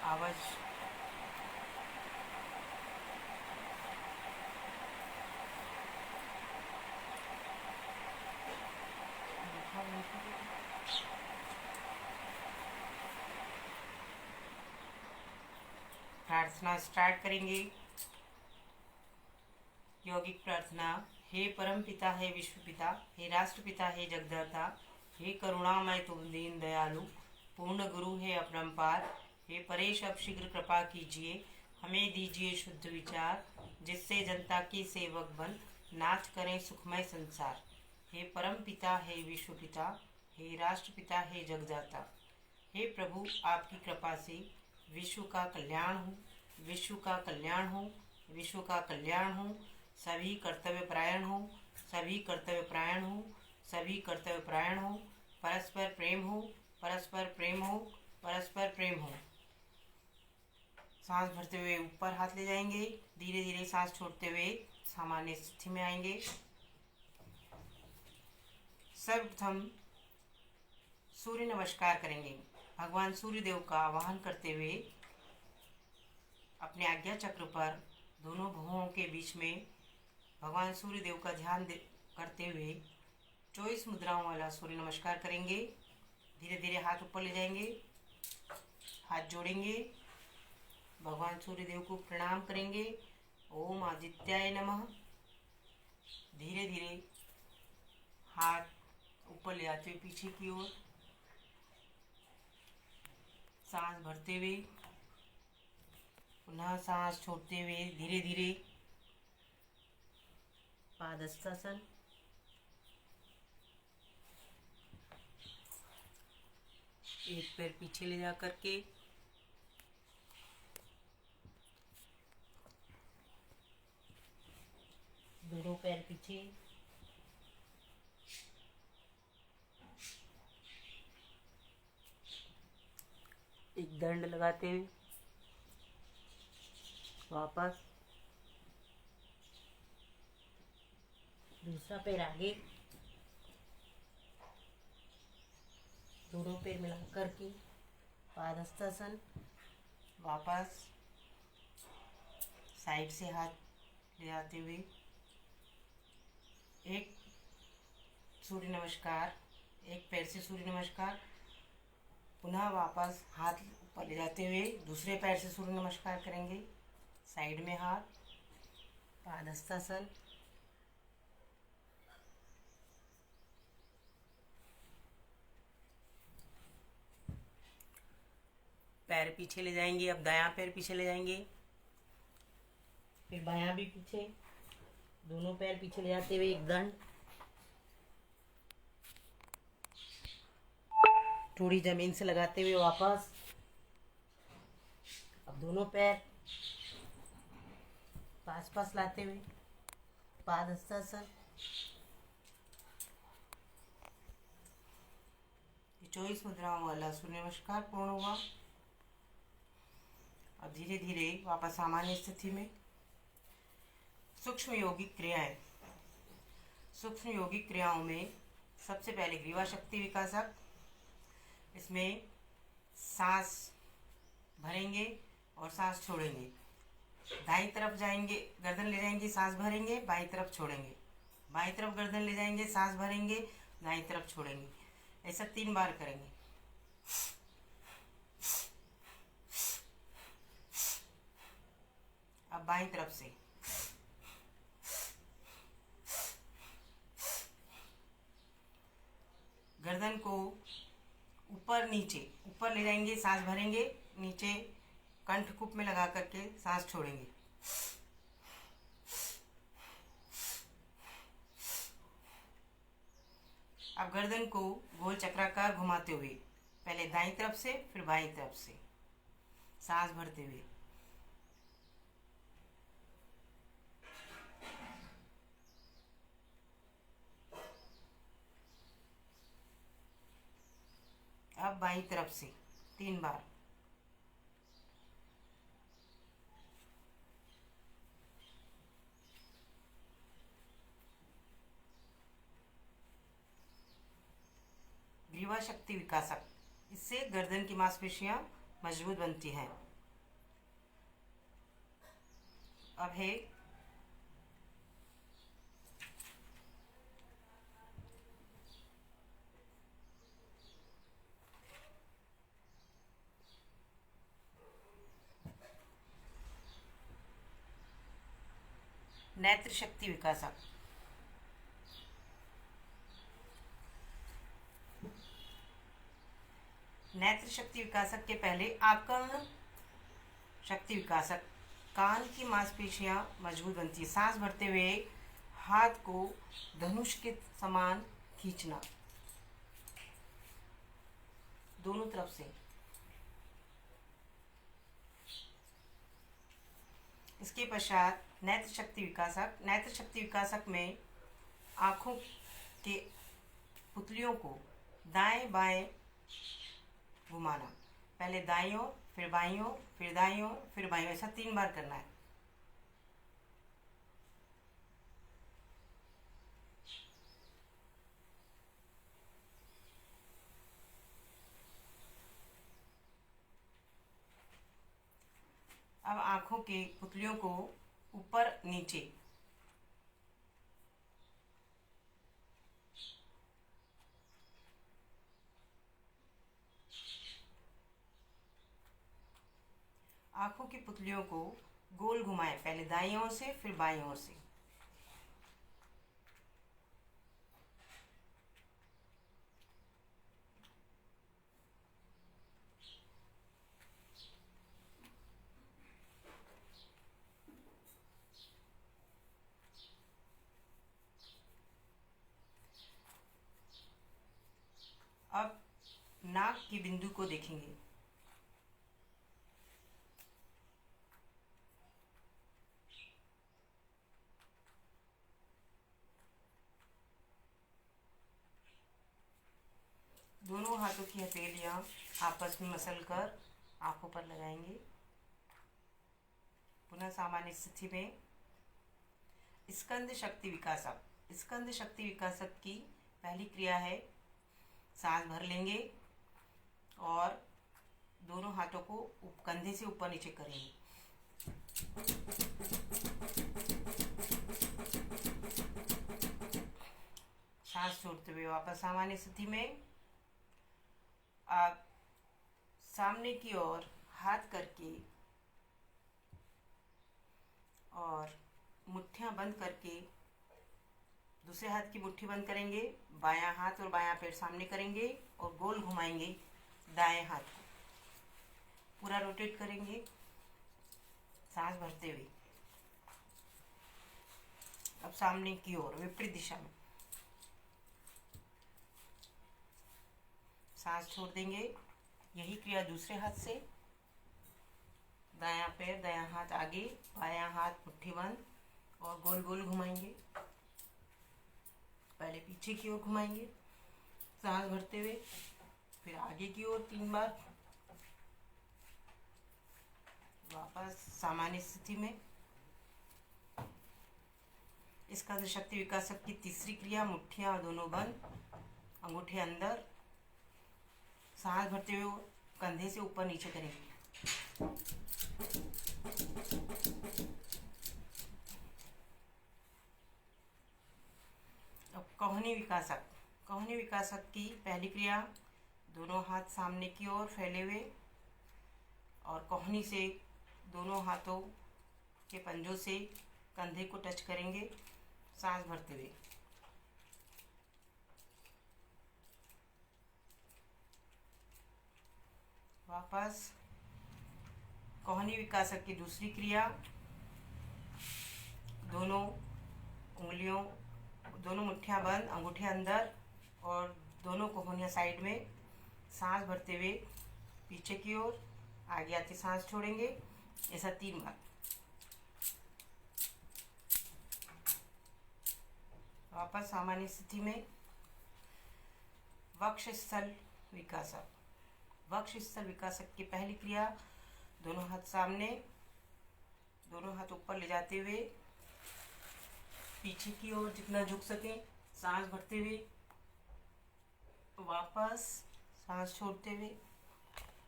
आवाज प्रार्थना स्टार्ट करेंगे। यौगिक प्रार्थना। हे परम पिता, हे विश्व पिता, हे राष्ट्रपिता, हे जगदर्ता, हे करुणामय तुम दीन दयालु, पूर्ण गुरु है अपरंपार, हे परेश अब शीघ्र कृपा कीजिए, हमें दीजिए शुद्ध विचार, जिससे जनता के सेवक बन नाच करें सुखमय संसार। हे परम पिता, हे विश्व पिता, हे राष्ट्रपिता, हे जगदाता, हे प्रभु आपकी कृपा से विश्व का कल्याण हो, विश्व का कल्याण हो, विश्व का कल्याण हो। सभी कर्तव्य परायण हो, सभी कर्तव्य परायण हो, सभी कर्तव्य परायण हो। परस्पर प्रेम हो, परस्पर प्रेम हो, परस्पर प्रेम हो। सांस भरते हुए ऊपर हाथ ले जाएंगे, धीरे धीरे सांस छोड़ते हुए सामान्य स्थिति में आएंगे। सर्वप्रथम सूर्य नमस्कार करेंगे। भगवान सूर्य देव का आवाहन करते हुए अपने आज्ञा चक्र पर दोनों भुवों के बीच में भगवान सूर्य देव का ध्यान करते हुए 24 मुद्राओं वाला सूर्य नमस्कार करेंगे। धीरे धीरे हाथ ऊपर ले जाएंगे, हाथ जोड़ेंगे, भगवान सूर्य देव को प्रणाम करेंगे। ओम आदित्याय नमः। धीरे धीरे हाथ ऊपर ले आते हुए पीछे की ओर सांस भरते हुए पुनः सांस छोड़ते हुए धीरे धीरे पादहस्तासन। एक पैर पीछे ले जा करके दोनों पैर पीछे, एक दंड लगाते हुए वापस, दूसरा पैर आगे, दोनों पैर मिला करके पादहस्तासन। वापस साइड से हाथ ले आते हुए एक सूर्य नमस्कार, एक पैर से सूर्य नमस्कार, पुनः वापस हाथ ऊपर ले जाते हुए दूसरे पैर से सूर्य नमस्कार करेंगे। साइड में हाथ, पादहस्तासन। पैर पीछे ले जाएंगे, अब दायां पैर पीछे ले जाएंगे, फिर बायां भी पीछे, दोनों पैर पीछे ले जाते हुए एक दंड, थोड़ी जमीन से लगाते हुए वापस, अब दोनों पैर पास पास लाते हुए पादहस्तासन। 24 मुद्राओं वाला सूर्य नमस्कार पूर्ण हुआ। अब धीरे धीरे वापस सामान्य स्थिति में। सूक्ष्म योगिक क्रियाएं। सूक्ष्म योगिक क्रियाओं में सबसे पहले ग्रीवा शक्ति विकासक। इसमें सांस भरेंगे और सांस छोड़ेंगे, दाईं तरफ जाएंगे, गर्दन ले जाएंगे, सांस भरेंगे, बाईं तरफ छोड़ेंगे, बाईं तरफ गर्दन ले जाएंगे, सांस भरेंगे, दाईं तरफ छोड़ेंगे। ऐसा 3 बार करेंगे। अब बाईं तरफ से गर्दन को ऊपर नीचे, ऊपर ले जाएंगे, सांस भरेंगे, नीचे कंठकूप में लगा करके सांस छोड़ेंगे। अब गर्दन को गोल चक्राकार घुमाते हुए पहले दाईं तरफ से फिर बाईं तरफ से सांस भरते हुए अब बाईं तरफ से 3 बार। ग्रीवा शक्ति विकासक। इससे गर्दन की मांसपेशियां मजबूत बनती हैं। अब है नेत्र शक्ति विकासक। नेत्र शक्ति विकासक के पहले आकर्ण शक्ति विकासक। कान की मांसपेशियां मजबूत बनती है। सांस भरते हुए हाथ को धनुष के समान खींचना दोनों तरफ से। इसके पश्चात नेत्र शक्ति विकासक। नेत्र शक्ति विकासक में आँखों के पुतलियों को दाएं बाएं घुमाना। पहले दाईं ओर, फिर बाईं ओर, फिर दाईं ओर, फिर बाईं ओर, ऐसा 3 बार करना है। अब आँखों के पुतलियों को ऊपर नीचे आँखों की पुतलियों को गोल घुमाएं। पहले दाईं ओर से, फिर बाईं ओर से। अब नाक की बिंदु को देखेंगे। दोनों हाथों की हथेलियां आपस में मसलकर आंखों पर लगाएंगे। पुनः सामान्य स्थिति में स्कंद शक्ति विकासक। स्कंद शक्ति विकासक की पहली क्रिया है सांस भर लेंगे और दोनों हाथों को कंधे से ऊपर नीचे करेंगे। सांस छोड़ते हुए वापस सामान्य स्थिति में आप सामने की ओर हाथ करके और मुट्ठियां बंद करके दूसरे हाथ की मुट्ठी बंद करेंगे। बायां हाथ और बायां पैर सामने करेंगे और गोल घुमाएंगे दाएं हाथ को। पूरा रोटेट करेंगे सांस भरते हुए। अब सामने की ओर विपरीत दिशा में सांस छोड़ देंगे। यही क्रिया दूसरे हाथ से। दायां पैर, दायां हाथ आगे, बायां हाथ मुट्ठी बंद और गोल गोल घुमाएंगे। पहले पीछे की ओर घुमाएंगे सांस भरते हुए, फिर आगे की ओर 3 बार, वापस सामान्य स्थिति में। स्कंद शक्ति विकासक की तीसरी क्रिया मुट्ठियां दोनों बंद, अंगूठे अंदर, सांस भरते हुए कंधे से ऊपर नीचे करेंगे। अब कोहनी विकासक। कोहनी विकासक की पहली क्रिया दोनों हाथ सामने की ओर फैले हुए और कोहनी से दोनों हाथों के पंजों से कंधे को टच करेंगे सांस भरते हुए। वापस कोहनी विकासक की दूसरी क्रिया दोनों उंगलियों, दोनों मुट्ठियां बंद, अंगूठे अंदर और दोनों कोहनियां साइड में, सांस भरते हुए पीछे की ओर, आगे आते सांस छोड़ेंगे। ऐसा 3 बार। वापस सामान्य स्थिति में वक्षस्थल विकासक। वक्षस्थल विकासक की पहली क्रिया दोनों हाथ सामने, दोनों हाथ ऊपर ले जाते हुए पीछे की ओर जितना झुक सके सांस भरते हुए, वापस सांस छोड़ते हुए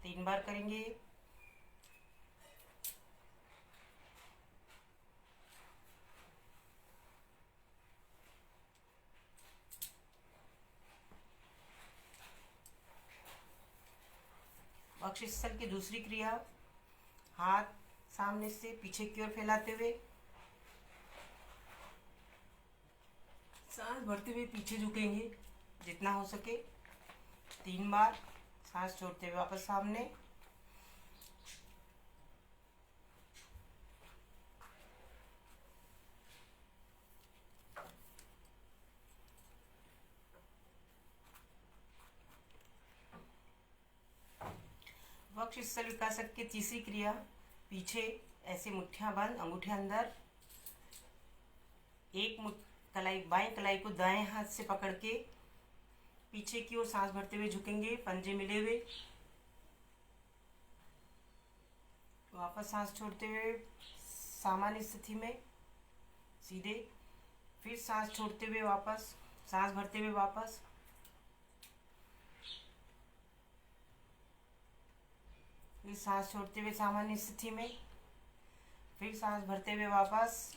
3 बार करेंगे। वक्षस्थल की दूसरी क्रिया, हाथ सामने से पीछे की ओर फैलाते हुए सांस भरते हुए पीछे झुकेंगे जितना हो सके। 3 बार सांस छोड़ते हुए वापस सामने। वक्षस्थल विकासक की तीसरी क्रिया, पीछे ऐसे मुट्ठियां बंद, अंगूठे अंदर, एक कलाई बाएं कलाई को दाएं हाथ से पकड़ के पीछे की ओर सांस भरते हुए झुकेंगे, पंजे मिले हुए। वापस सांस छोड़ते हुए सामान्य स्थिति में सीधे, फिर सांस छोड़ते हुए वापस, सांस भरते हुए वापस, फिर सांस छोड़ते हुए सामान्य स्थिति में, फिर सांस भरते हुए वापस,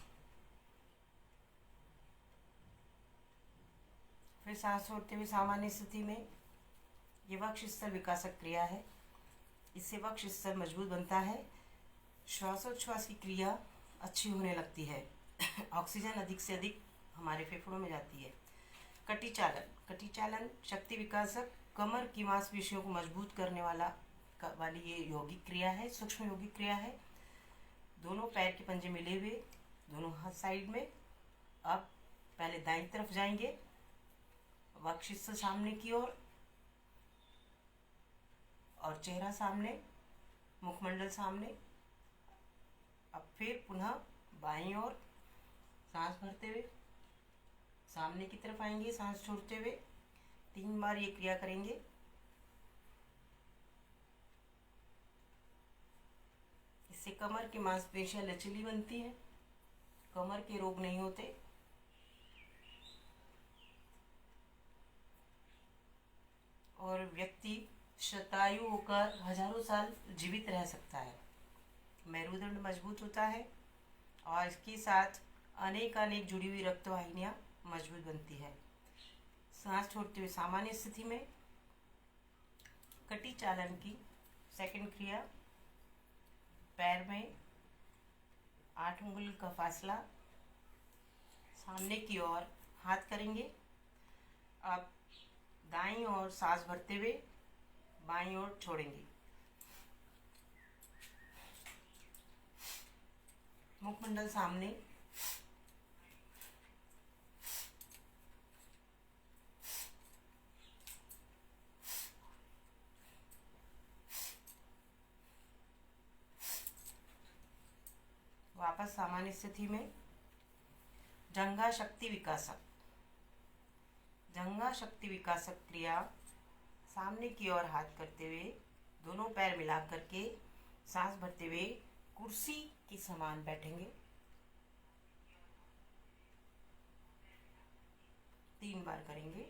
फिर सांस छोड़ते हुए सामान्य स्थिति में। ये वक्षस्थल विकासक क्रिया है। इससे वक्षस्थल मजबूत बनता है, श्वासोच्छ्वास की क्रिया अच्छी होने लगती है, ऑक्सीजन अधिक से अधिक हमारे फेफड़ों में जाती है। कटी चालन, कटी चालन शक्ति विकासक, कमर की मांसपेशियों को मजबूत करने वाली ये यौगिक क्रिया है, सूक्ष्म यौगिक क्रिया है। दोनों पैर के पंजे मिले हुए, दोनों हाथ साइड में। अब पहले दाईं तरफ जाएंगे, वक्षस्थल सामने की ओर और चेहरा सामने, मुखमंडल सामने। अब फिर पुनः बाईं ओर सांस भरते हुए सामने की तरफ आएंगे, सांस छोड़ते हुए 3 बार ये क्रिया करेंगे। इससे कमर की मांसपेशियां लचीली बनती हैं, कमर के रोग नहीं होते। और व्यक्ति शतायु होकर हजारों साल जीवित रह सकता है। मेरुदंड मजबूत होता है और इसके साथ अनेक जुड़ी हुई रक्तवाहिनियां मजबूत बनती है। सांस छोड़ते हुए सामान्य स्थिति में। कटी चालन की सेकंड क्रिया, पैर में 8 उंगली का फासला, सामने की ओर हाथ करेंगे। अब दाईं ओर सांस भरते हुए बाईं ओर छोड़ेंगे, मुखमंडल सामने। वापस सामान्य स्थिति में। जंघा शक्ति विकासक, जंघा शक्ति विकासक क्रिया, सामने की ओर हाथ करते हुए दोनों पैर मिला करके सांस भरते हुए कुर्सी के समान बैठेंगे। 3 बार करेंगे।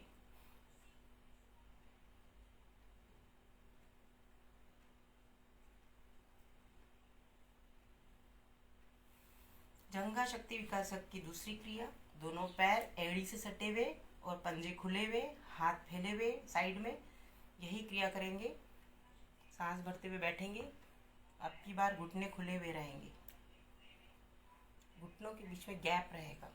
जंघा शक्ति विकासक की दूसरी क्रिया, दोनों पैर एड़ी से सटे हुए और पंजे खुले हुए, हाथ फैले हुए साइड में, यही क्रिया करेंगे। सांस भरते हुए बैठेंगे। अब की बार घुटने खुले हुए रहेंगे, घुटनों के बीच में गैप रहेगा।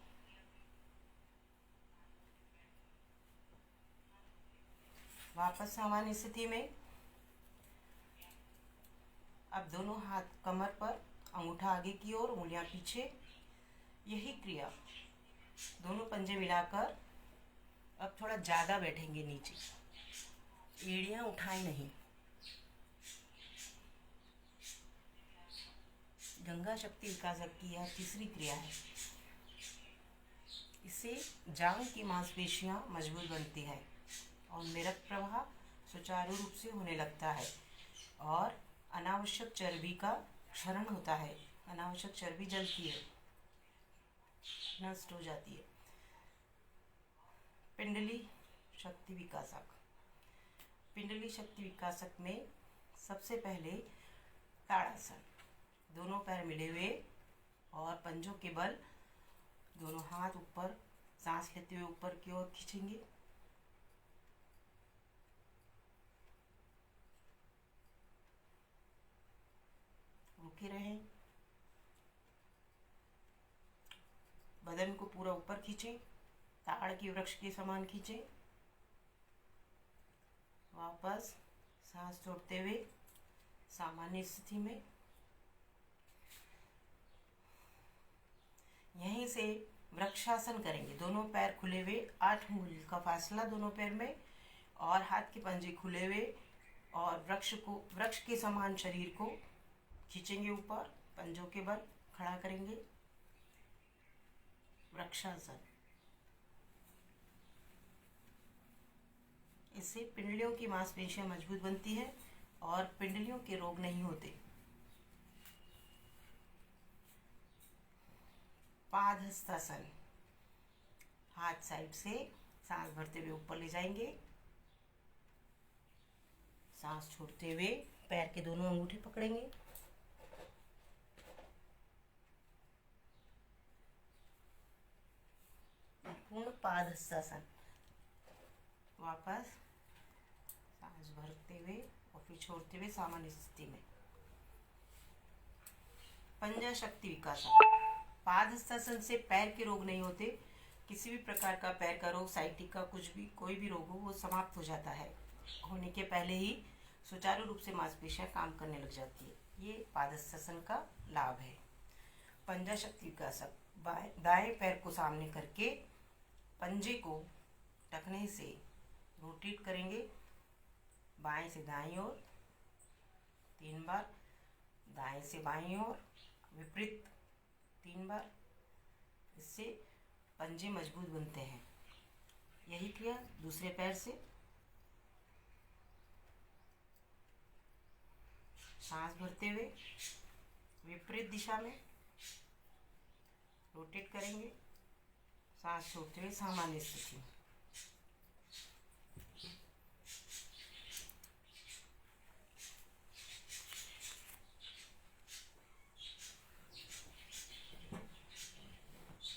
वापस सामान्य स्थिति में। अब दोनों हाथ कमर पर, अंगूठा आगे की ओर, उंगलियां पीछे, यही क्रिया। दोनों पंजे मिलाकर अब थोड़ा ज़्यादा बैठेंगे नीचे, एड़ियाँ उठाएं नहीं। जंघा शक्ति विकासक की यह तीसरी क्रिया है। इससे जांघ की मांसपेशियां मजबूत बनती है और मेरठ प्रवाह सुचारू रूप से होने लगता है और अनावश्यक चर्बी का क्षरण होता है। अनावश्यक चर्बी जलती है, नष्ट हो जाती है। पिंडली शक्ति विकासक, पिंडली शक्ति विकासक में सबसे पहले ताड़ासन, दोनों पैर मिले हुए और पंजों के बल दोनों हाथ ऊपर, सांस लेते हुए ऊपर की ओर खींचेंगे। रुके रहें। बदन को पूरा ऊपर खींचें, ताड़ के वृक्ष के समान खींचें। वापस सांस छोड़ते हुए सामान्य स्थिति में। यहीं से वृक्षासन करेंगे। दोनों पैर खुले हुए, 8 उंगली का फासला दोनों पैर में, और हाथ के पंजे खुले हुए, और वृक्ष के समान शरीर को खींचेंगे ऊपर, पंजों के बल खड़ा करेंगे। वृक्षासन। इससे पिंडलियों की मांसपेशियां मजबूत बनती है और पिंडलियों के रोग नहीं होते। पादहस्तासन। हाथ साइड से सांस भरते हुए ऊपर ले जाएंगे। सांस छोड़ते हुए पैर के दोनों अंगूठे पकड़ेंगे। पूर्ण पादहस्तासन। वापस सांस भरते हुए और फिर छोड़ते हुए सामान्य स्थिति में। पंजा शक्ति विकासन। पादहस्तासन से पैर के रोग नहीं होते। किसी भी प्रकार का पैर का रोग, साइटिक का कुछ भी, कोई भी रोग हो, वो समाप्त हो जाता है। होने के पहले ही सुचारू रूप से मांसपेशियां काम करने लग जाती है। ये पादहस्तासन का लाभ है। पंजा शक्ति विकासक। दाएं पैर को सामने करके पंजे को टखने से रोटेट करेंगे, बाएं से दाईं ओर 3 बार, दाएं से बाईं ओर विपरीत 3 बार। इससे पंजे मजबूत बनते हैं। यही क्रिया दूसरे पैर से। सांस भरते हुए विपरीत दिशा में रोटेट करेंगे। सांस छोड़ते हुए सामान्य स्थिति में।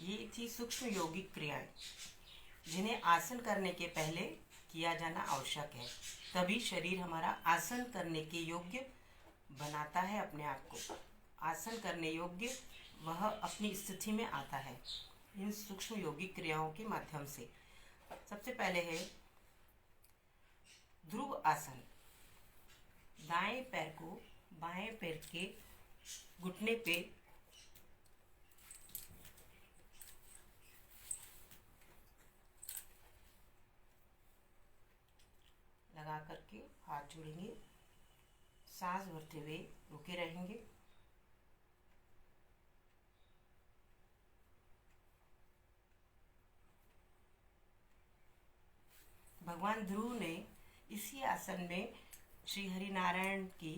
ये थी सूक्ष्म यौगिक क्रियाएं, जिन्हें आसन करने के पहले किया जाना आवश्यक है। तभी शरीर हमारा आसन करने के योग्य बनाता है अपने आप को। आसन करने योग्य वह अपनी स्थिति में आता है इन सूक्ष्म यौगिक क्रियाओं के माध्यम से। सबसे पहले है ध्रुव आसन। दाएं पैर को बाएं पैर के घुटने पे लगा करके हाथ जोड़ेंगे। सांस भरते हुए रुके रहेंगे। भगवान ध्रुव ने इसी आसन में श्री हरि नारायण की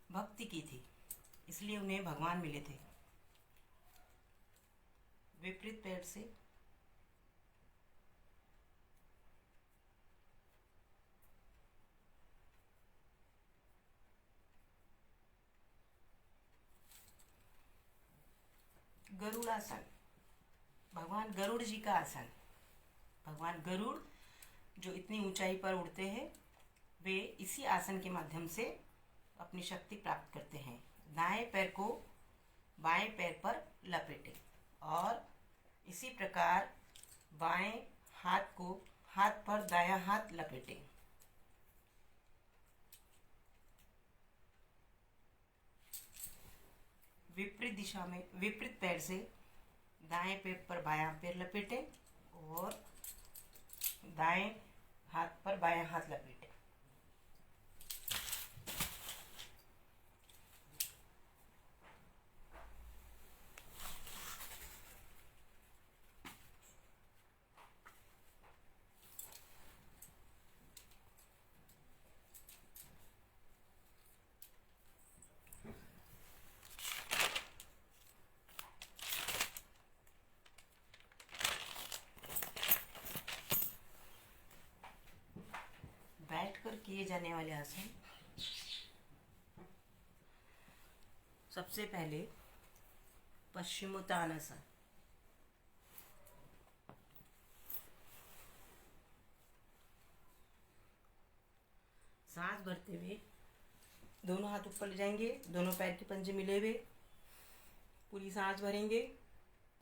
भक्ति की थी, इसलिए उन्हें भगवान मिले थे। विपरीत पैर से गरुड़ासन। भगवान गरुड़ जी का आसन। भगवान गरुड़ जो इतनी ऊंचाई पर उड़ते हैं, वे इसी आसन के माध्यम से अपनी शक्ति प्राप्त करते हैं। दाएं पैर को बाएं पैर पर लपेटें और इसी प्रकार बाएं हाथ को हाथ पर दायां हाथ लपेटें। विपरीत दिशा में विपरीत पैर से दाएं पैर पर बायां पैर लपेटें और दाएं हाथ पर बायां हाथ लपेटें। बैठकर किए जाने वाले आसन। सबसे पहले पश्चिमोत्तानासन। सांस भरते हुए दोनों हाथ ऊपर ले जाएंगे, दोनों पैर के पंजे मिले हुए, पूरी सांस भरेंगे।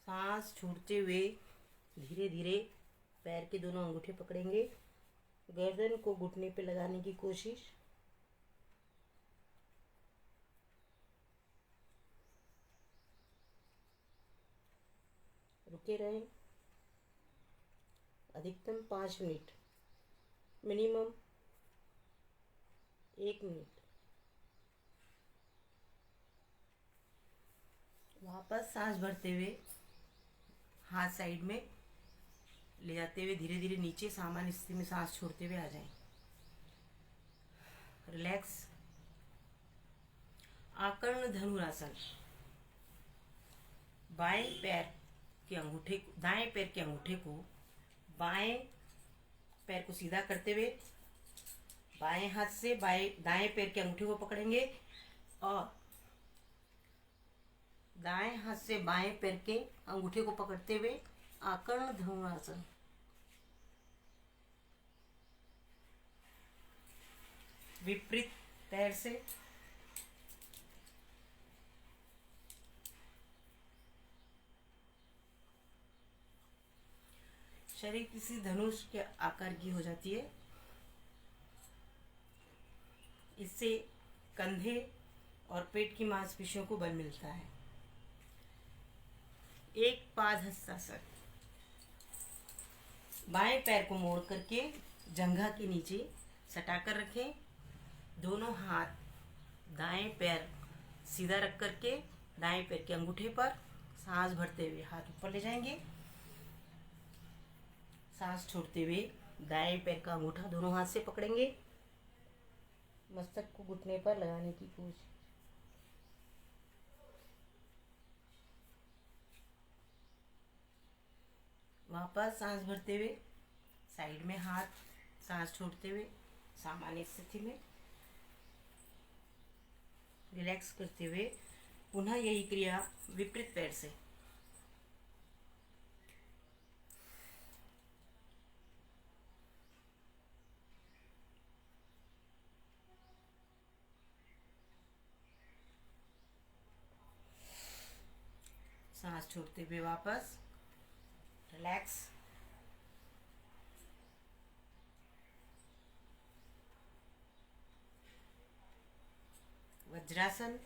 सांस छोड़ते हुए धीरे धीरे पैर के दोनों अंगूठे पकड़ेंगे, गर्दन को घुटने पे लगाने की कोशिश। रुके रहें अधिकतम 5 मिनट, मिनिमम 1 मिनट। वापस सांस भरते हुए हाथ साइड में ले जाते हुए धीरे धीरे नीचे सामान्य स्थिति में सांस छोड़ते हुए आ जाएं। रिलैक्स। आकर्ण धनुरासन। बाएं पैर के अंगूठे, दाएं पैर के अंगूठे को बाएं पैर को सीधा करते हुए बाएं हाथ से दाएं पैर के अंगूठे को पकड़ेंगे और दाएं हाथ से बाएं पैर के अंगूठे को पकड़ते हुए आकर्ण धनुरासन। विपरीत पैर से शरीर किसी धनुष के आकार की हो जाती है। इससे कंधे और पेट की मांसपेशियों को बल मिलता है। एक पाद हस्तासन। बाएं पैर को मोड़ करके जंघा के नीचे सटाकर रखें। दोनों हाथ दाएं पैर सीधा रख करके दाएं पैर के अंगूठे पर सांस भरते हुए हाथ ऊपर ले जाएंगे। सांस छोड़ते हुए दाएं पैर का अंगूठा दोनों हाथ से पकड़ेंगे, मस्तक को घुटने पर लगाने की कोशिश। वापस सांस भरते हुए साइड में हाथ, सांस छोड़ते हुए सामान्य स्थिति में रिलैक्स करते हुए पुनः यही क्रिया विपरीत पैर से। सांस छोड़ते हुए वापस रिलैक्स। वज्रासन।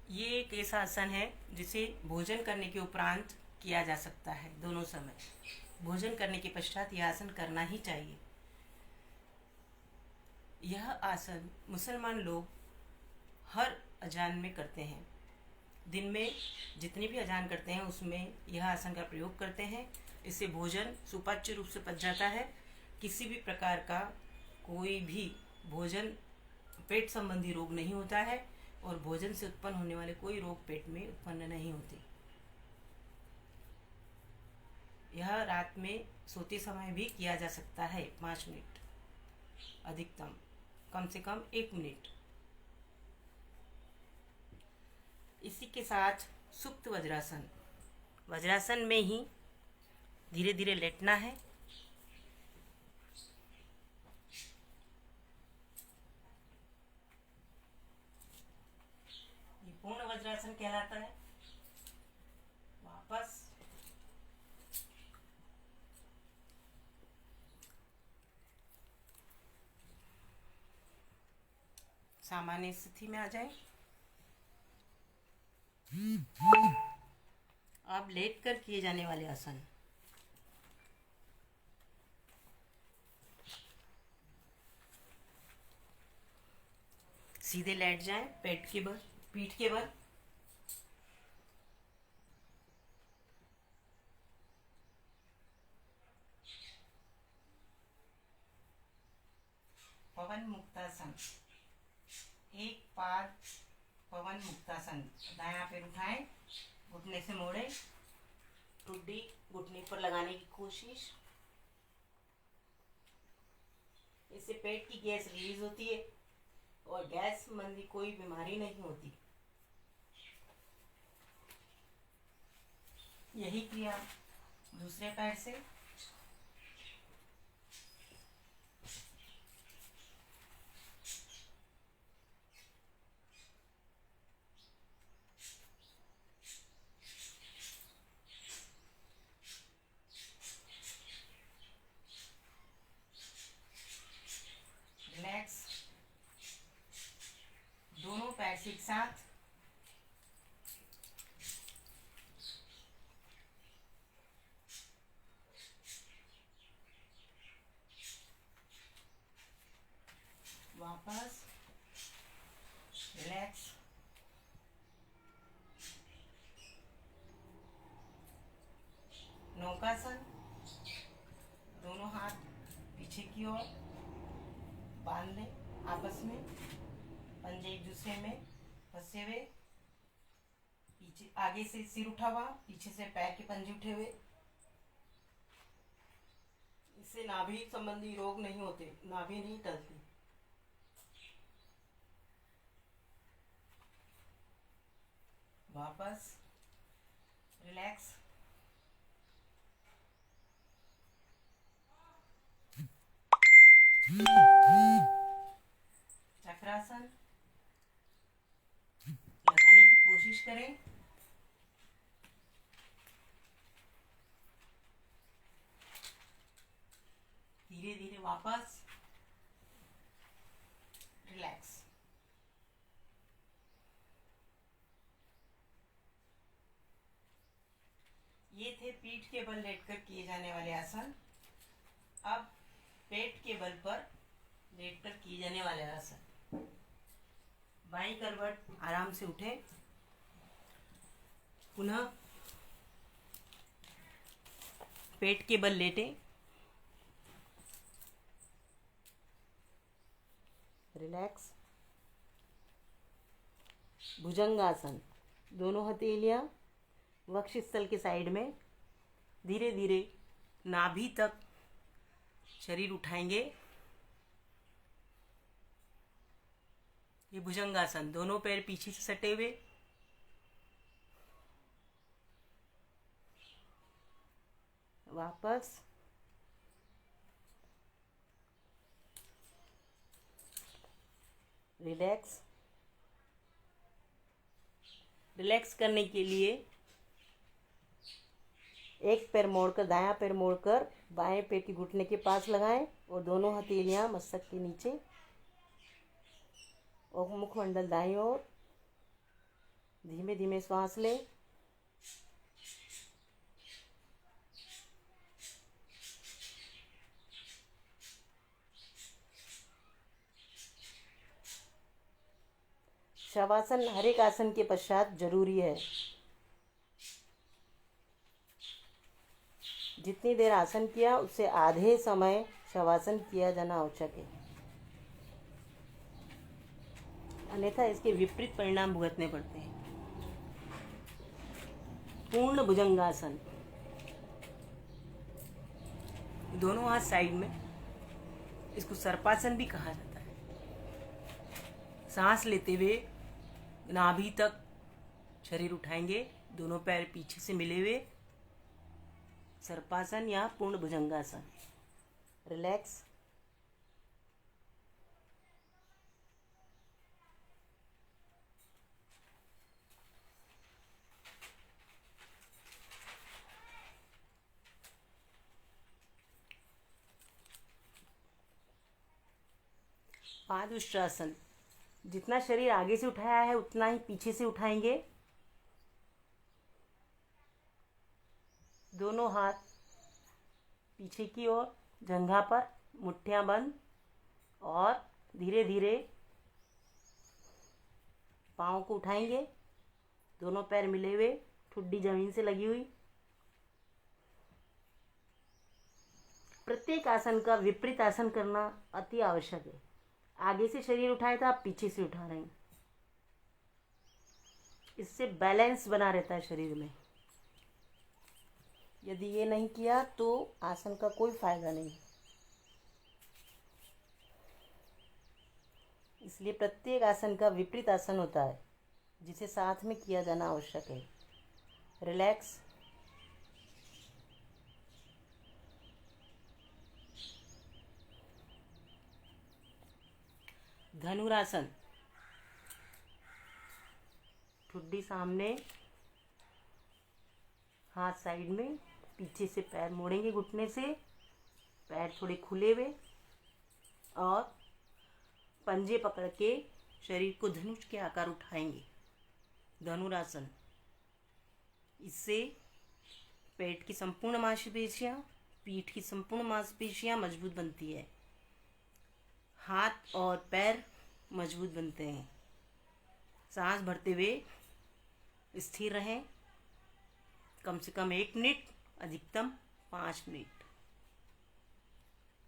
ये एक ऐसा आसन है जिसे भोजन करने के उपरांत किया जा सकता है। दोनों समय भोजन करने के पश्चात यह आसन करना ही चाहिए। यह आसन मुसलमान लोग हर अजान में करते हैं। दिन में जितने भी अजान करते हैं उसमें यह आसन का प्रयोग करते हैं। इससे भोजन सुपाच्य रूप से पच जाता है। किसी भी प्रकार का कोई भी भोजन पेट संबंधी रोग नहीं होता है और भोजन से उत्पन्न होने वाले कोई रोग पेट में उत्पन्न नहीं होते। यह रात में सोते समय भी किया जा सकता है। 5 मिनट, अधिकतम कम से कम 1 मिनट। इसी के साथ सुप्त वज्रासन। वज्रासन में ही धीरे धीरे लेटना है। ये पूर्ण वज्रासन कहलाता है। वापस सामान्य स्थिति में आ जाएं। अब लेट कर किए जाने वाले आसन। सीधे लेट जाएं, पेट के बल, पीठ के बल। पवन मुक्तासन। एक पाद पवन मुक्तासन। दायां पैर उठाएं, घुटने से मोड़े, ठुड्डी घुटने पर लगाने की कोशिश। इससे पेट की गैस रिलीज होती है और गैस संबंधी कोई बीमारी नहीं होती। यही क्रिया दूसरे पैर से। साथ। वापस रिलैक्स। नौकासन। दोनों हाथ पीछे की ओर बांध लें आपस में, पंजे एक दूसरे में फंसे हुए। पीछे आगे से सिर उठा हुआ, पीछे से पैर के पंजे उठे हुए। इससे नाभि संबंधी रोग नहीं होते, नाभि नहीं टलती। वापस रिलैक्स। चक्रासन लगाने की कोशिश करें। धीरे धीरे वापस रिलैक्स। ये थे पीठ के बल लेटकर किए जाने वाले आसन। अब पेट के बल पर लेटकर किए जाने वाले आसन। बाईं करवट आराम से उठे, पुनः पेट के बल लेटे, रिलैक्स। भुजंगासन। दोनों हथेलियां वक्षस्थल के साइड में, धीरे धीरे नाभि तक शरीर उठाएंगे। ये भुजंगासन। दोनों पैर पीछे से सटे हुए। वापस रिलैक्स। रिलैक्स करने के लिए एक पैर मोड़कर, दायां पैर मोड़कर बाएं पैर के घुटने के पास लगाएं और दोनों हथेलियां मस्तक के नीचे और मुखमंडल दाईं ओर। धीमे धीमे श्वास लें। शवासन हर एक आसन के पश्चात जरूरी है। जितनी देर आसन किया उससे आधे समय शवासन किया जाना आवश्यक है, अन्यथा इसके विपरीत परिणाम भुगतने पड़ते हैं। पूर्ण भुजंगासन। दोनों हाथ साइड में, इसको सर्पासन भी कहा जाता है। सांस लेते हुए नाभि तक शरीर उठाएंगे, दोनों पैर पीछे से मिले हुए। सर्पासन या पूर्ण भुजंगासन। रिलैक्स। पादुष्ट्रासन। जितना शरीर आगे से उठाया है उतना ही पीछे से उठाएंगे। दोनों हाथ पीछे की ओर, जंघा पर, मुट्ठियां बंद, और धीरे धीरे पाँव को उठाएंगे। दोनों पैर मिले हुए, ठुड्डी जमीन से लगी हुई। प्रत्येक आसन का विपरीत आसन करना अति आवश्यक है। आगे से शरीर उठाया था, आप पीछे से उठा रहे हैं। इससे बैलेंस बना रहता है शरीर में। यदि ये नहीं किया तो आसन का कोई फायदा नहीं। इसलिए प्रत्येक आसन का विपरीत आसन होता है जिसे साथ में किया जाना आवश्यक है। रिलैक्स। धनुरासन। ठुड्डी सामने, हाथ साइड में, पीछे से पैर मोड़ेंगे घुटने से, पैर थोड़े खुले हुए, और पंजे पकड़ के शरीर को धनुष के आकार उठाएंगे, धनुरासन। इससे पेट की संपूर्ण मांसपेशियां, पीठ की संपूर्ण मांसपेशियां मजबूत बनती है, हाथ और पैर मजबूत बनते हैं। सांस भरते हुए स्थिर रहें, कम से कम 1 मिनट, अधिकतम 5 मिनट।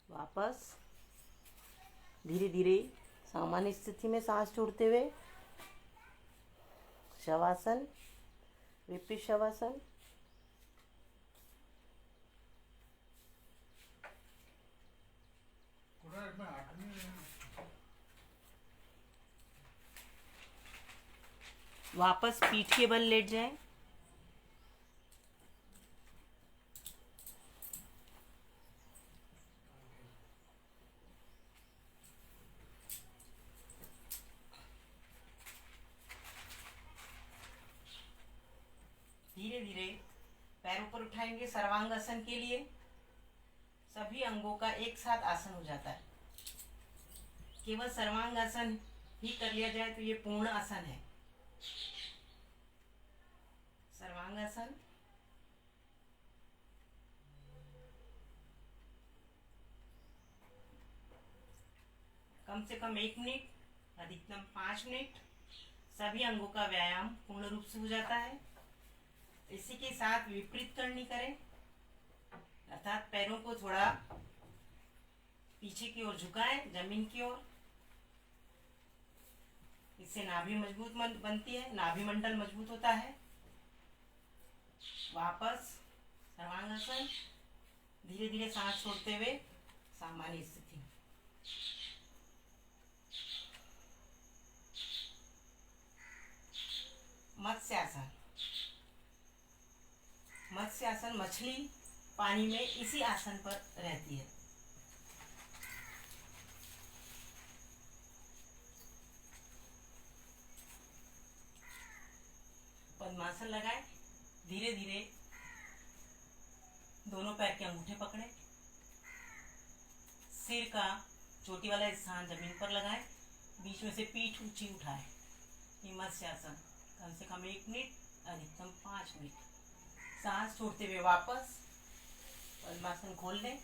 वापस धीरे धीरे सामान्य स्थिति में सांस छोड़ते हुए शवासन, विपरीत शवासन। वापस पीठ के बल लेट जाएं। धीरे धीरे पैर ऊपर उठाएंगे। सर्वांगासन के लिए सभी अंगों का एक साथ आसन हो जाता है। केवल सर्वांगासन ही कर लिया जाए तो ये पूर्ण आसन है। सर्वांगासन। कम से कम 1 मिनट, अधिकतम 5 मिनट। सभी अंगों का व्यायाम पूर्ण रूप से हो जाता है। इसी के साथ विपरीत करनी करें, अर्थात पैरों को थोड़ा पीछे की ओर झुकाएं, जमीन की ओर। इससे नाभि मजबूत बनती है, नाभि मंडल मजबूत होता है। वापस सर्वांगासन। धीरे धीरे सांस छोड़ते हुए सामान्य स्थिति। मत्स्यासन। मत्स्यासन, मछली पानी में इसी आसन पर रहती है। पद्मासन लगाएं। धीरे धीरे दोनों पैर के अंगूठे पकड़ें। सिर का चोटी वाला स्थान जमीन पर लगाएं। बीच में से पीठ ऊंची उठाएं। ये मत्स्यासन। कम से कम 1 मिनट, अधिकतम 5 मिनट। सांस छोड़ते हुए वापस पद्मासन खोल लें,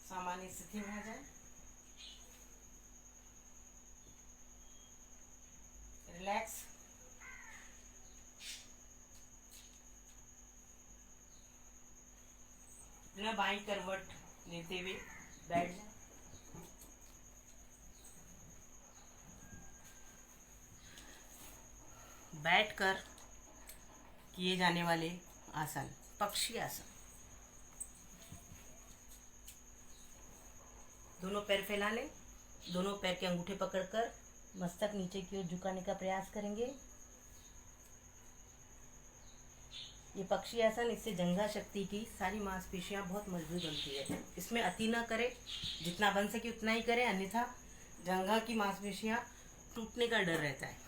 सामान्य स्थिति में आ जाए। रिलैक्स। बिना बाईं करवट लेते हुए बैठ जाए। बैठकर किए जाने वाले आसन, पक्षी आसन। दोनों पैर फैला लें। दोनों पैर के अंगूठे पकड़कर मस्तक नीचे की ओर झुकाने का प्रयास करेंगे। ये पक्षी आसन, इससे जंघा शक्ति की सारी मांसपेशियां बहुत मजबूत बनती है। इसमें अति ना करें, जितना बन सके उतना ही करें, अन्यथा जंघा की मांसपेशियां टूटने का डर रहता है।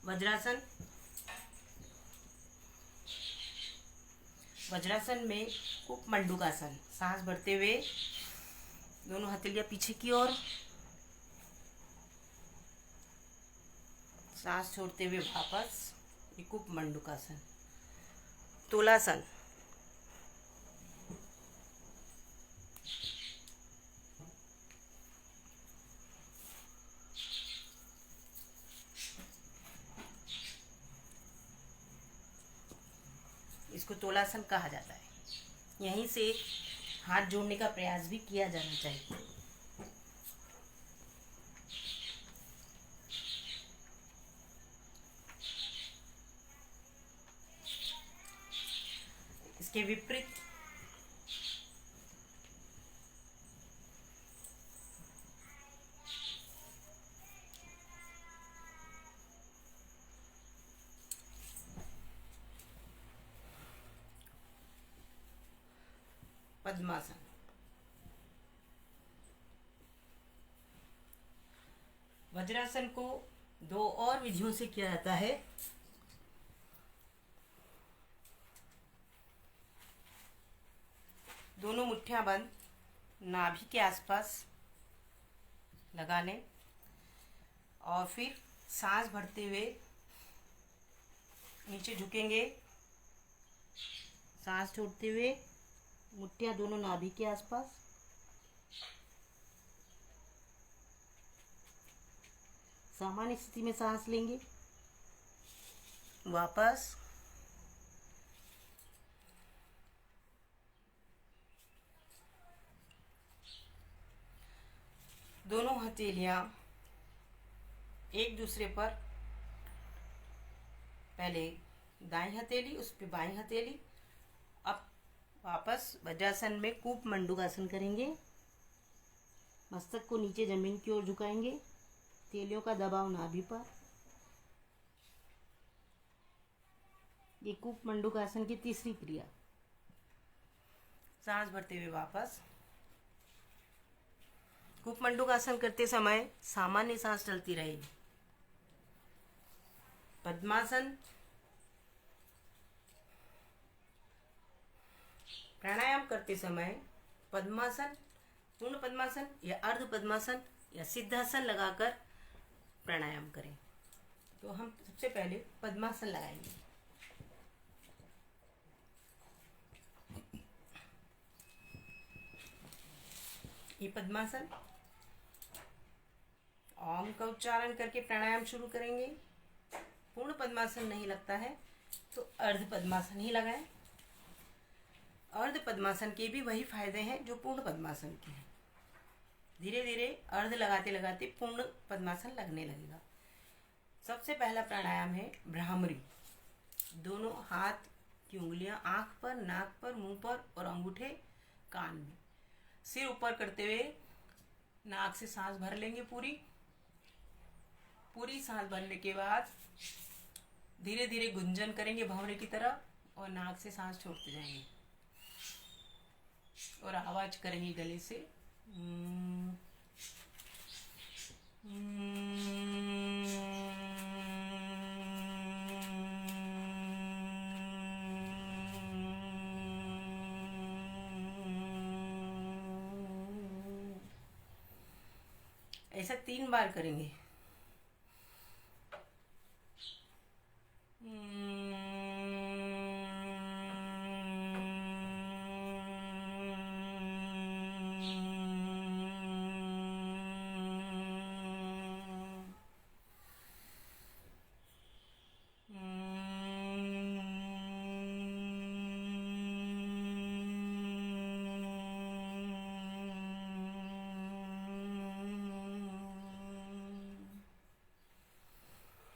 वज्रासन। वज्रासन में कुपमंडूकासन। सांस भरते हुए दोनों हथेलियां पीछे की ओर, सांस छोड़ते हुए वापस। कुपमंडूकासन। तुलासन। इसको तुलासन कहा जाता है। यहीं से हाथ जोड़ने का प्रयास भी किया जाना चाहिए। इसके विपरीत पद्मासन। वज्रासन को 2 और विधियों से किया जाता है। दोनों मुट्ठियां बंद, नाभि के आसपास लगा लें। और फिर सांस भरते हुए नीचे झुकेंगे। सांस छोड़ते हुए मुट्ठियां दोनों नाभि के आसपास। सामान्य स्थिति में सांस लेंगे। वापस दोनों हथेलियां एक दूसरे पर, पहले दाईं हथेली, उस पर बाईं हथेली। अब वापस वज्रासन में कूप मंडूकासन करेंगे। मस्तक को नीचे जमीन की ओर झुकाएंगे। हथेलियों का दबाव नाभि पर। ये कूप मंडूकासन की तीसरी क्रिया। सांस भरते हुए वापस। कूप मंडूकासन करते समय सामान्य सांस चलती रहेगी। पद्मासन। प्राणायाम करते समय पद्मासन, पूर्ण पद्मासन या अर्ध पद्मासन या सिद्धासन लगाकर प्राणायाम करें। तो हम सबसे पहले पद्मासन लगाएंगे। ये पद्मासन। ओम का उच्चारण करके प्राणायाम शुरू करेंगे। पूर्ण पद्मासन नहीं लगता है तो अर्ध पद्मासन ही लगाएं। अर्ध पद्मासन के भी वही फायदे हैं जो पूर्ण पद्मासन के हैं। धीरे धीरे अर्ध लगाते लगाते पूर्ण पद्मासन लगने लगेगा। सबसे पहला प्राणायाम है भ्रामरी। दोनों हाथ की उंगलियां आंख पर, नाक पर, मुंह पर और अंगूठे कान में। सिर ऊपर करते हुए नाक से सांस भर लेंगे। पूरी सांस भरने के बाद धीरे धीरे गुंजन करेंगे भंवरे की तरह और नाक से सांस छोड़ते जाएंगे और आवाज करेंगे गले से। ऐसा 3 बार करेंगे।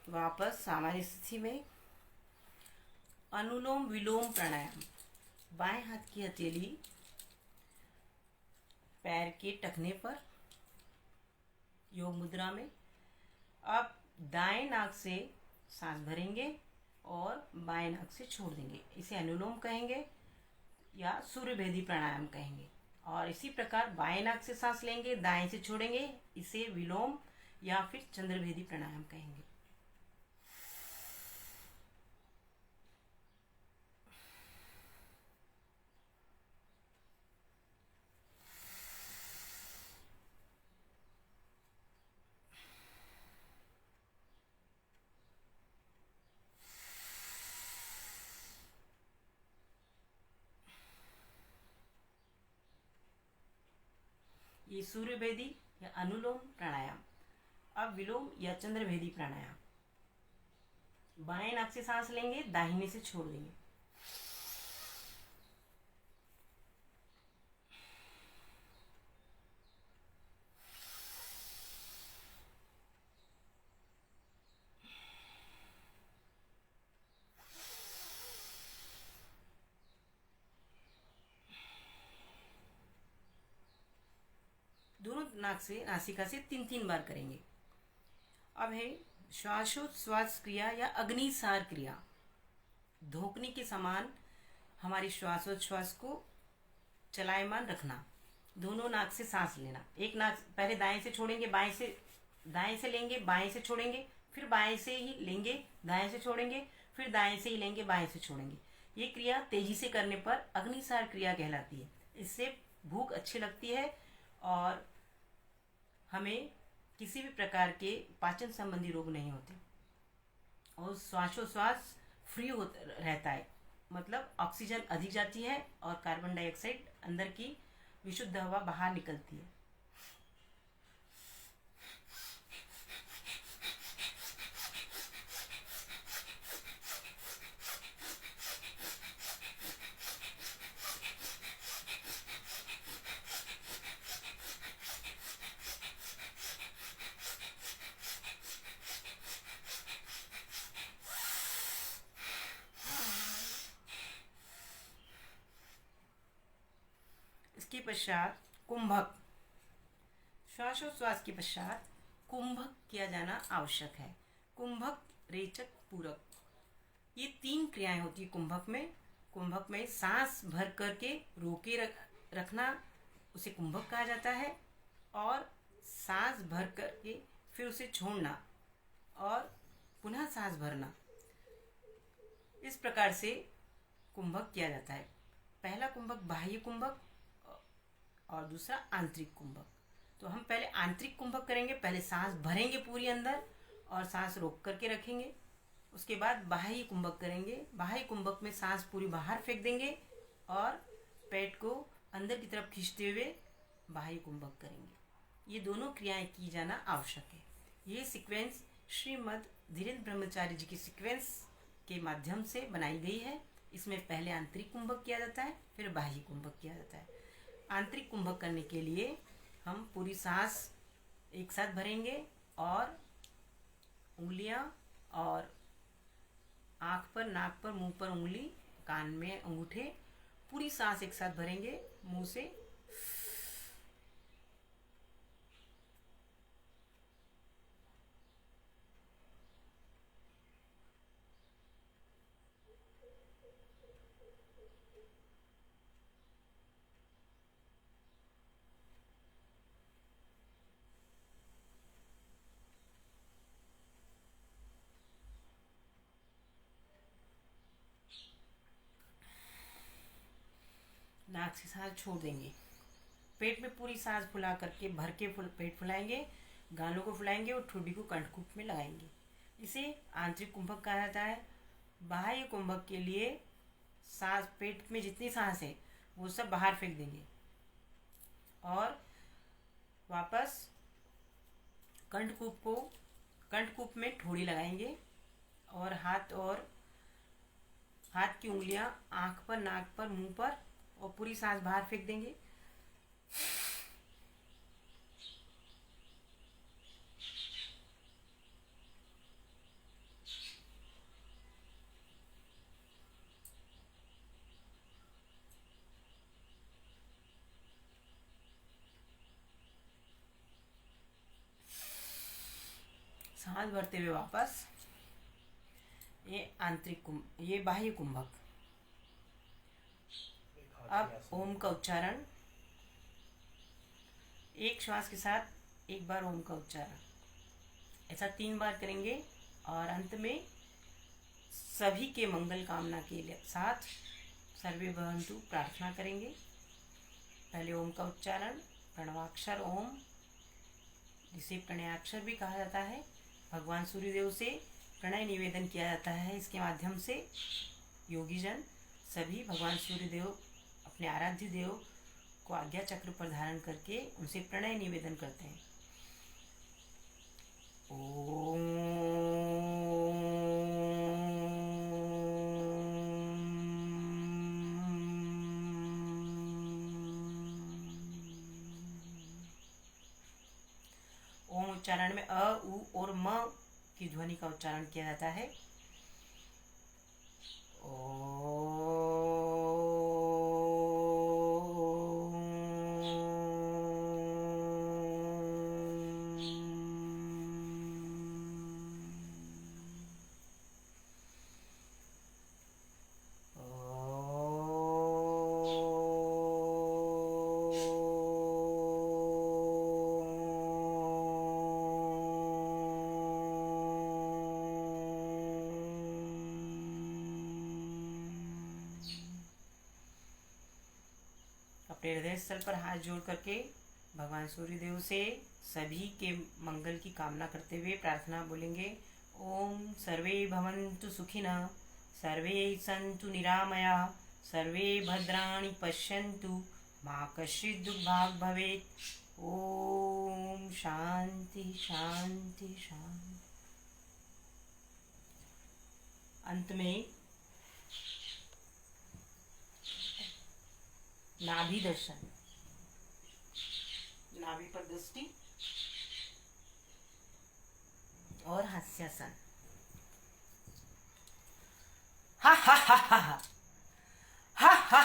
वापस सामान्य स्थिति में अनुलोम विलोम प्राणायाम। बाएं हाथ की हथेली पैर के टखने पर योग मुद्रा में। अब दाएं नाक से सांस भरेंगे और बाएं नाक से छोड़ देंगे। इसे अनुलोम कहेंगे या सूर्यभेदी प्राणायाम कहेंगे। और इसी प्रकार बाएं नाक से सांस लेंगे, दाएं से छोड़ेंगे। इसे विलोम या फिर चंद्रभेदी प्राणायाम कहेंगे। ये सूर्यभेदी या अनुलोम प्राणायाम। अब विलोम या चंद्रभेदी प्राणायाम। बाएं नाक से सांस लेंगे, दाहिने से छोड़ देंगे। दोनों नाक से, नासिका से 3-3 बार करेंगे। अब है श्वासोच्छ्वास क्रिया या अग्निसार क्रिया। धोखनी के समान हमारी श्वासोच्छ्वास को चलायमान रखना। दोनों नाक से सांस लेना। एक नाक पहले दाएं से छोड़ेंगे, दाएं से लेंगे, बाएं से छोड़ेंगे, फिर बाएं से ही लेंगे, दाएं से छोड़ेंगे, फिर दाएं से ही लेंगे, बाएं से छोड़ेंगे। ये क्रिया तेजी से करने पर अग्निसार क्रिया कहलाती है। इससे भूख अच्छी लगती है और हमें किसी भी प्रकार के पाचन संबंधी रोग नहीं होते और श्वासोश्वास फ्री हो रहता है, मतलब ऑक्सीजन अधिक जाती है और कार्बन डाइऑक्साइड अंदर की विशुद्ध हवा बाहर निकलती है। इसके पश्चात कुंभक, श्वासोश्वास के पश्चात कुंभक किया जाना आवश्यक है। कुंभक, रेचक, पूरक, ये 3 क्रियाएं होती है कुंभक में। कुंभक में सांस भर करके रोके रखना उसे कुंभक कहा जाता है, और सांस भर करके फिर उसे छोड़ना और पुनः सांस भरना, इस प्रकार से कुंभक किया जाता है। पहला कुंभक बाह्य कुंभक और दूसरा आंतरिक कुंभक। तो हम पहले आंतरिक कुंभक करेंगे, पहले सांस भरेंगे पूरी अंदर और सांस रोक करके रखेंगे। उसके बाद बाह्य कुंभक करेंगे। बाह्य कुंभक में सांस पूरी बाहर फेंक देंगे और पेट को अंदर की तरफ खींचते हुए बाह्य कुंभक करेंगे। ये दोनों क्रियाएं की जाना आवश्यक है। ये सीक्वेंस श्रीमद् धीरेन्द्र ब्रह्मचारी जी की सीक्वेंस के माध्यम से बनाई गई है। इसमें पहले आंतरिक कुंभक किया जाता है, फिर बाह्य कुंभक किया जाता है। आंतरिक कुंभक करने के लिए हम पूरी सांस एक साथ भरेंगे और उंगलियां और आँख पर, नाक पर, मुंह पर उंगली, कान में अंगूठे, पूरी सांस एक साथ भरेंगे मुंह से। नाक से सांस छोड़ देंगे। पेट में पूरी सांस फुला करके भर के पेट फुलाएंगे, गालों को फुलाएंगे और ठोड़ी को कंठकूप में लगाएंगे। इसे आंतरिक कुंभक कहा जाता है। बाह्य कुंभक के लिए सांस, पेट में जितनी सांस है वो सब बाहर फेंक देंगे और वापस कंठकूप में ठोड़ी लगाएंगे और हाथ की उंगलियां आंख पर, नाक पर, मुंह पर, और पूरी सांस बाहर फेंक देंगे। सांस भरते हुए वापस ये बाह्य कुंभक। अब ओम का उच्चारण, एक श्वास के साथ एक बार ओम का उच्चारण, ऐसा 3 बार करेंगे और अंत में सभी के मंगल कामना के साथ सर्वे भवन्तु प्रार्थना करेंगे। पहले ओम का उच्चारण, प्रणवाक्षर ओम, जिसे प्रणयाक्षर भी कहा जाता है। भगवान सूर्यदेव से प्रणय निवेदन किया जाता है। इसके माध्यम से योगीजन सभी भगवान सूर्यदेव, अपने आराध्य देव को आज्ञा चक्र पर धारण करके उनसे प्रणय निवेदन करते हैं। ओम उच्चारण में अ, उ और म की ध्वनि का उच्चारण किया जाता है। अपने हृदय स्थल पर हाथ जोड़ करके भगवान सूर्यदेव से सभी के मंगल की कामना करते हुए प्रार्थना बोलेंगे। ओम सर्वे भवन्तु सुखिनः, सर्वे सन्तु निरामयाः, सर्वे भद्राणि पश्यन्तु, मा कश्चित् दुर्भाग् भवेत्। ओम शांति शांति शांति। अंत में नाभि दर्शन, नाभि पर दृष्टि और हास्यासन। हा हा हा हा हा हा हा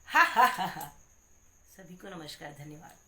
हा हा हा हा। सभी को नमस्कार, धन्यवाद।